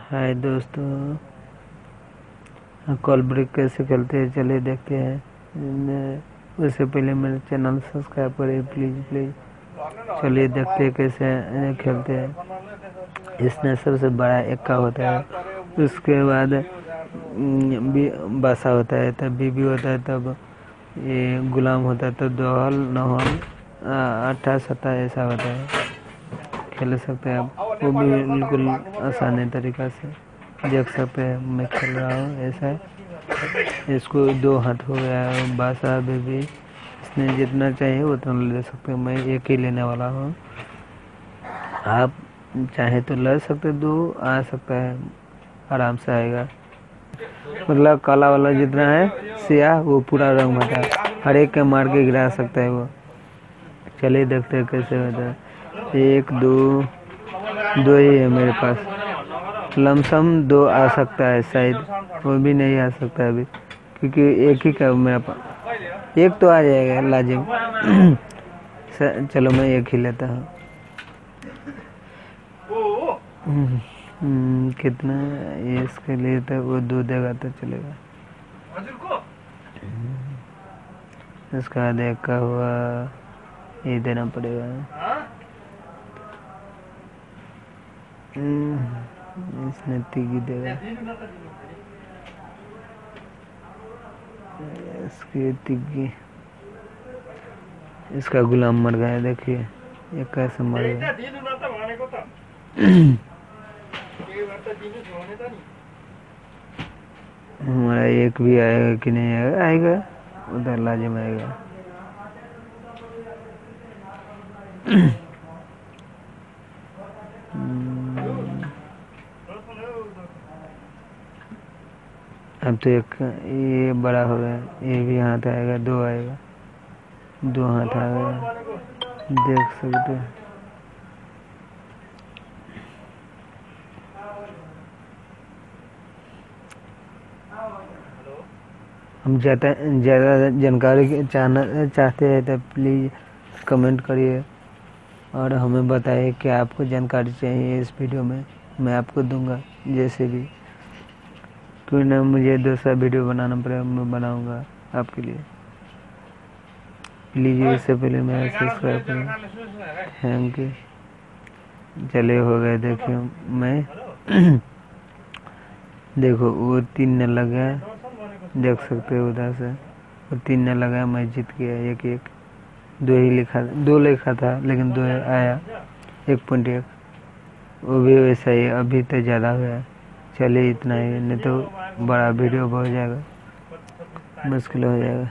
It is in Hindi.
हाय दोस्तों, कॉल ब्रेक कैसे खेलते हैं चलिए देखते हैं। उससे पहले मेरे चैनल सब्सक्राइब करें प्लीज़ प्लीज़। चलिए देखते हैं कैसे खेलते हैं। इसमें सबसे बड़ा एक्का होता है, उसके बाद बासा होता है, तब बीबी होता है, तब ये गुलाम होता है, तब दोहल नहल अट्ठा सत्ता ऐसा होता है। खेल सकते हैं आप, वो भी बिल्कुल आसान तरीक़ा से देख सकते हैं। मैं खेल रहा हूँ ऐसा है। इसको 2 हाथ हो गया है, बासा बेबी इसने जितना चाहिए उतना ले सकते हैं। मैं एक ही लेने वाला हूँ, आप चाहे तो ले सकते, 2 आ सकता है, आराम से आएगा। मतलब काला वाला जितना है सिया वो पूरा रंग भरता है, हर एक के मार के गिरा सकता है वो। चलिए देखते हैं कैसे होता है। 1 2 ही है मेरे पास, लमसम 2 आ सकता है, शायद वो भी नहीं आ सकता अभी, क्योंकि एक ही का मेरा पास। एक तो आ जाएगा लाजिम। चलो मैं एक ही लेता हूँ। कितना ये इसके लिए तो वो 2 देगा तो चलेगा। इसका बाद एक का हुआ, ये देना पड़ेगा। इसने तीगी देगा, इसकी तिग्गी। इसका गुलाम मर गया, देखिए ये कैसे मर गया। हमारा एक भी आएगा कि नहीं आएगा? आएगा, उधर लाजिम आएगा। अब तो एक ये बड़ा हो गया, ये भी हाथ आएगा, 2 आएगा, 2 हाथ आ गया, देख सकते हैं। हम ज़्यादा जानकारी चाहते हैं तो प्लीज़ कमेंट करिए और हमें बताइए कि आपको जानकारी चाहिए इस वीडियो में, मैं आपको दूंगा। जैसे भी क्यों ना मुझे दूसरा वीडियो बनाना पड़ेगा, मैं बनाऊंगा आपके लिए। प्लीज़ इससे पहले मेरा सब्सक्राइब करें। Thank you. चले हो गए, देखिए मैं देखो वो 3 ने लगा, देख सकते हो उधर से वो 3 ने लगा, मैं जीत गया। 1-1 2 ही लिखा, 2 लिखा था लेकिन 2 आया, 1.1 वो भी वैसा ही। अभी तो ज़्यादा हुआ। चलिए इतना ही, नहीं तो बड़ा वीडियो हो जाएगा, मुश्किल हो जाएगा।